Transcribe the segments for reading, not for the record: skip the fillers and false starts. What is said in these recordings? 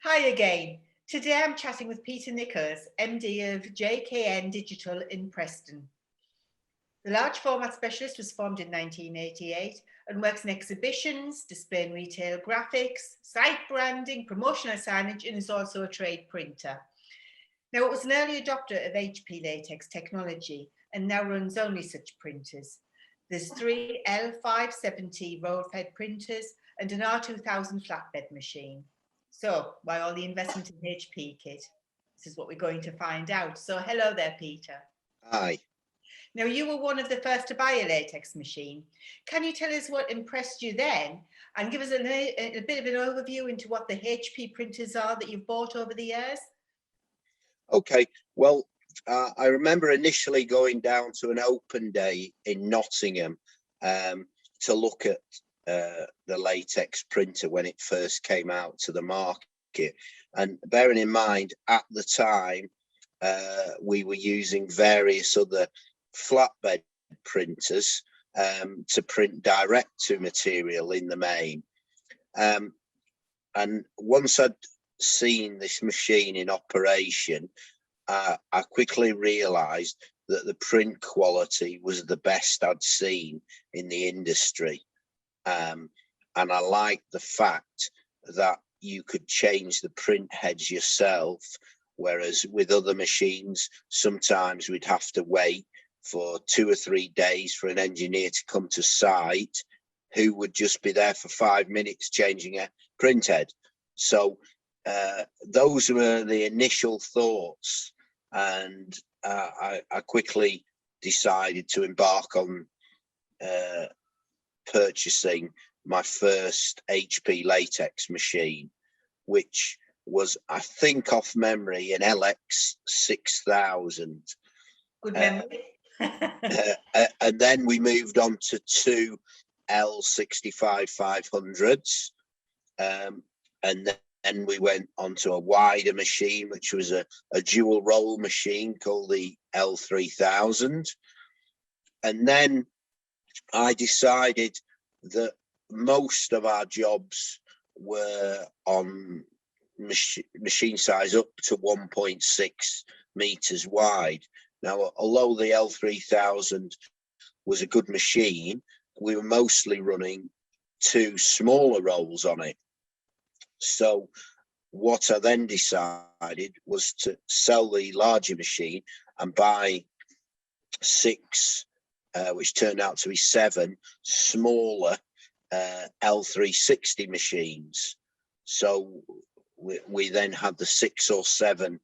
Hi again. Today I'm chatting with Peter Nicholls, MD of JKN Digital in Preston. The large format specialist was formed in 1988 and works in exhibitions, display and retail graphics, site branding, promotional signage, and is also a trade printer. Now, it was an early adopter of HP latex technology and now runs only such printers. There's 3 L570 roll-fed printers and an R2000 flatbed machine. So, why all the investment in HP kit? This is what we're going to find out. So, hello there, Peter. Aye. Now, you were one of the first to buy a latex machine. Can you tell us what impressed you then and give us a bit of an overview into what the HP printers are that you've bought over the years? Okay. Well, I remember initially going down to an open day in Nottingham to look at the latex printer when it first came out to the market. And bearing in mind, at the time, we were using various other flatbed printers to print direct to material in the main. And once I'd seen this machine in operation, I quickly realized that the print quality was the best I'd seen in the industry. And I liked the fact that you could change the print heads yourself, whereas with other machines, sometimes we'd have to wait for 2 or 3 days for an engineer to come to site who would just be there for 5 minutes changing a print head. So those were the initial thoughts, and I quickly decided to embark on purchasing my first HP latex machine, which was, I think off memory, an LX 6000. Good memory. And then we moved on to 2 L65 500s, and then we went on to a wider machine, which was a dual roll machine called the L3000. And then I decided that most of our jobs were on machine size up to 1.6 meters wide. Now, although the L3000 was a good machine, we were mostly running 2 smaller rolls on it. So what I then decided was to sell the larger machine and buy 6, which turned out to be 7 smaller L360 machines. So we then had the 6 or 7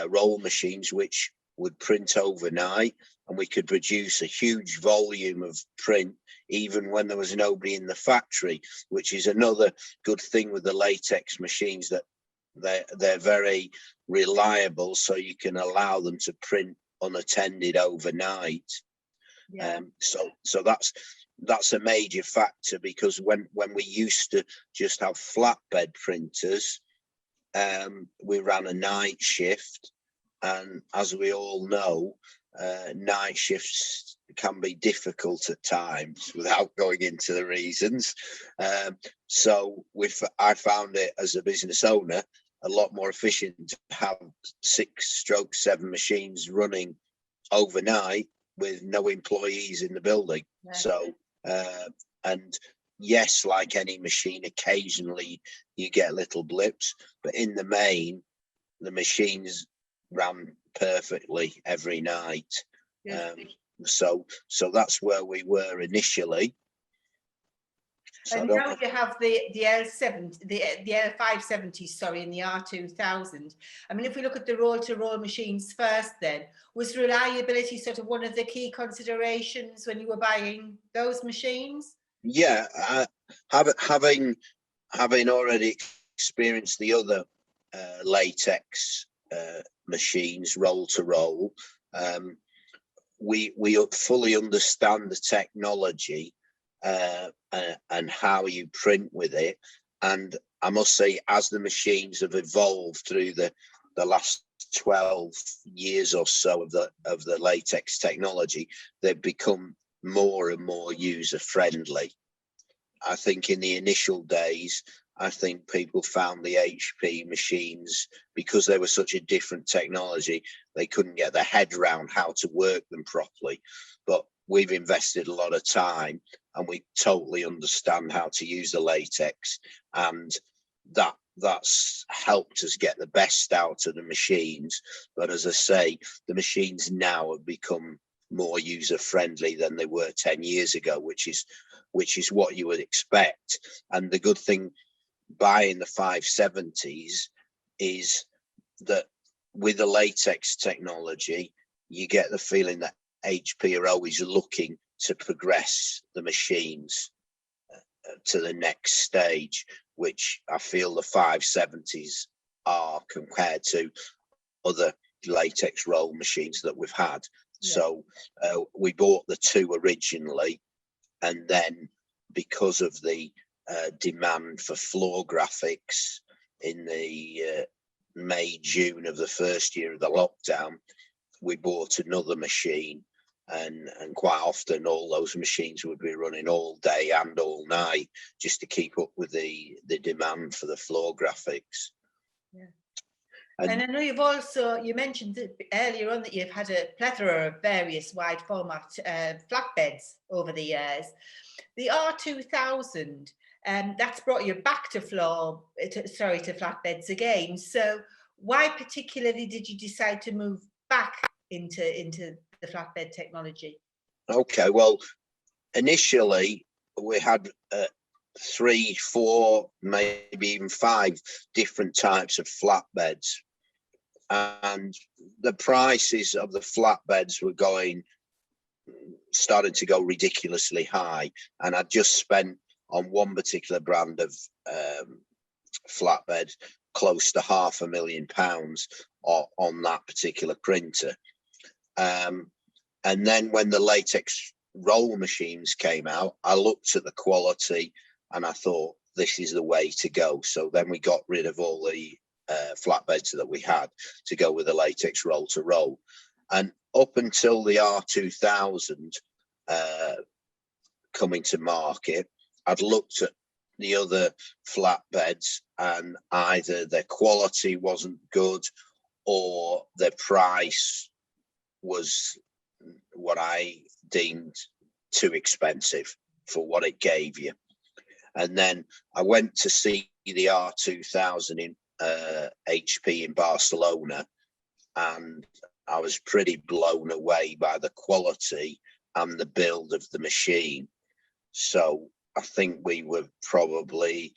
roll machines, which would print overnight, and we could produce a huge volume of print even when there was nobody in the factory, which is another good thing with the latex machines, that they're very reliable, so you can allow them to print unattended overnight. Yeah. So that's a major factor, because when we used to just have flatbed printers, we ran a night shift, and as we all know, night shifts can be difficult at times without going into the reasons. So I found it, as a business owner, a lot more efficient to have 6/7 machines running overnight with no employees in the building. Yeah. So, and yes, like any machine, occasionally you get little blips, but in the main, the machines ran perfectly every night. Yeah. So that's where we were initially. So and now you have the L7, the L570, sorry, and the R2000. I mean, if we look at the roll-to-roll machines first, then was reliability sort of one of the key considerations when you were buying those machines? Yeah, having already experienced the other latex machines, roll to roll, we fully understand the technology and how you print with it. And I must say, as the machines have evolved through the last 12 years or so of the latex technology, they've become more and more user friendly. I think in the initial days, I think people found the HP machines, because they were such a different technology, they couldn't get their head around how to work them properly. But we've invested a lot of time and we totally understand how to use the latex, and that's helped us get the best out of the machines. But as I say, the machines now have become more user friendly than they were 10 years ago, which is what you would expect. And the good thing buying the 570s is that with the latex technology, you get the feeling that HP are always looking to progress the machines to the next stage, which I feel the 570s are compared to other latex roll machines that we've had. Yeah. So we bought the two originally, and then because of the demand for floor graphics in the May, June of the first year of the lockdown, we bought another machine, and quite often all those machines would be running all day and all night just to keep up with the demand for the floor graphics. Yeah. And I know you mentioned earlier on that you've had a plethora of various wide format flatbeds over the years. The R2000, that's brought you back to flatbeds again. So why particularly did you decide to move back into the flatbed technology? Okay, well, initially we had 3, 4, maybe even 5 different types of flatbeds, and the prices of the flatbeds were starting to go ridiculously high, and I'd just spent on one particular brand of flatbed close to £500,000 on that particular printer. And then when the latex roll machines came out, I looked at the quality and I thought, this is the way to go. So then we got rid of all the flatbeds that we had to go with the latex roll to roll. And up until the R2000 coming to market, I'd looked at the other flatbeds and either their quality wasn't good or their price was what I deemed too expensive for what it gave you. And then I went to see the R2000 in HP in Barcelona, and I was pretty blown away by the quality and the build of the machine. So I think we were probably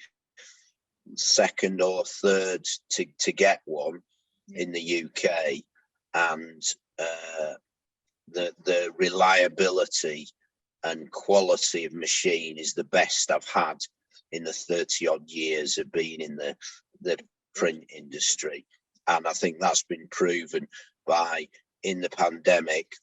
second or third to get one in the UK, and the reliability and quality of machine is the best I've had in the 30 odd years of being in the print industry. And I think that's been proven by, in the pandemic,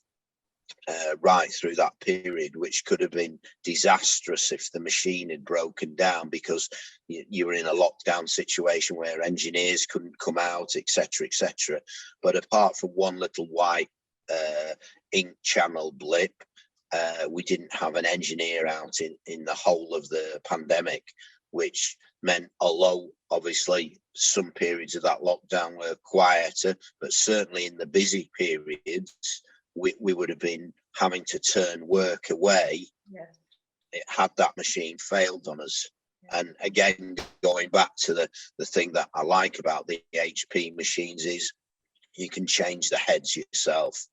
right through that period, which could have been disastrous if the machine had broken down, because you were in a lockdown situation where engineers couldn't come out, etc., etc. But apart from one little white ink channel blip, we didn't have an engineer out in the whole of the pandemic, which meant, although obviously some periods of that lockdown were quieter, but certainly in the busy periods, we would have been having to turn work away. Yes. Had that machine failed on us. Yeah. And again, going back to the thing that I like about the HP machines is you can change the heads yourself,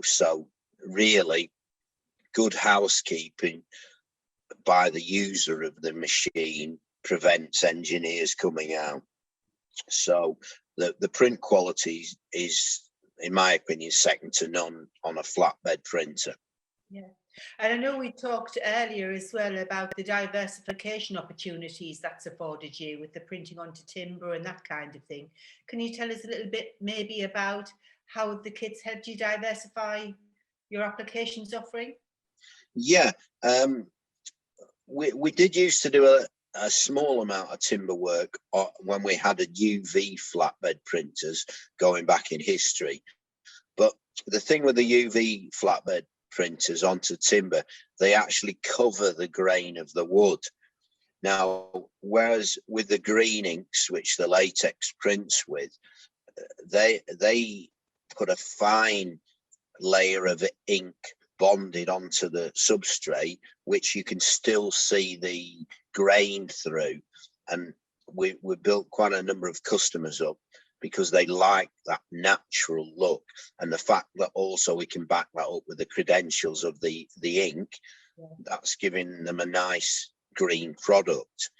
so really good housekeeping by the user of the machine prevents engineers coming out. So the print quality is, in my opinion, second to none on a flatbed printer. Yeah, and I know we talked earlier as well about the diversification opportunities that's afforded you with the printing onto timber and that kind of thing. Can you tell us a little bit maybe about how the kits helped you diversify your applications offering? Yeah, we did used to do a small amount of timber work when we had a UV flatbed printers going back in history. But the thing with the UV flatbed printers onto timber, they actually cover the grain of the wood. Now, whereas with the green inks, which the latex prints with, they put a fine layer of ink bonded onto the substrate, which you can still see the grain through. And we built quite a number of customers up because they like that natural look, and the fact that also we can back that up with the credentials of the ink. Yeah. That's giving them a nice green product.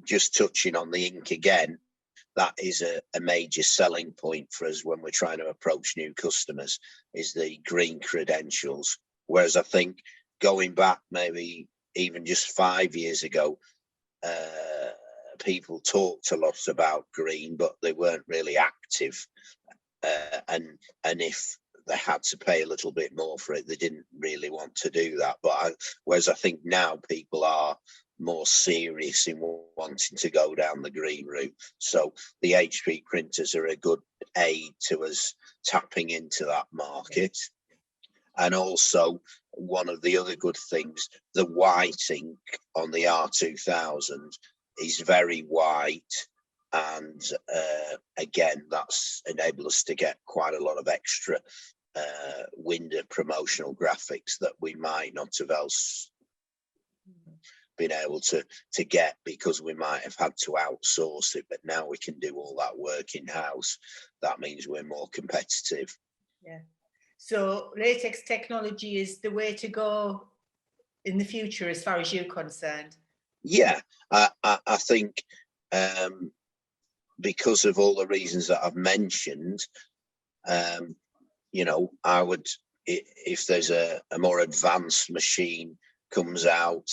Just touching on the ink again, that is a major selling point for us when we're trying to approach new customers, is the green credentials. Whereas I think going back maybe even just 5 years ago, people talked a lot about green, but they weren't really active. And if they had to pay a little bit more for it, they didn't really want to do that. But whereas I think now people are more serious in wanting to go down the green route. So the HP printers are a good aid to us tapping into that market. And also, one of the other good things, the white ink on the R2000 is very white. And again, that's enabled us to get quite a lot of extra window promotional graphics that we might not have else been able to get, because we might have had to outsource it, but now we can do all that work in-house. That means we're more competitive. Yeah. So latex technology is the way to go in the future as far as you're concerned? Yeah, I think because of all the reasons that I've mentioned, you know, I would, if there's a more advanced machine comes out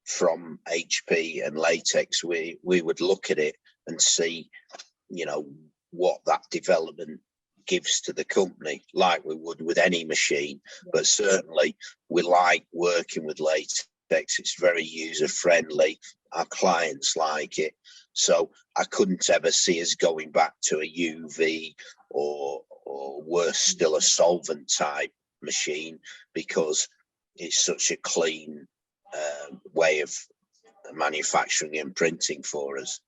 from HP and latex, we would look at it and see, you know, what that development gives to the company, like we would with any machine. Yeah. But certainly we like working with latex. It's very user friendly. Our clients like it. So I couldn't ever see us going back to a UV or worse still, a solvent type machine, because it's such a clean way of manufacturing and printing for us.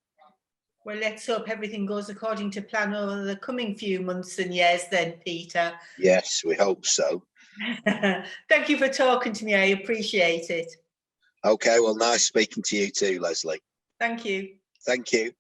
Well, let's hope everything goes according to plan over the coming few months and years then, Peter. Yes, we hope so. Thank you for talking to me. I appreciate it. Okay, well, nice speaking to you too, Leslie. Thank you. Thank you.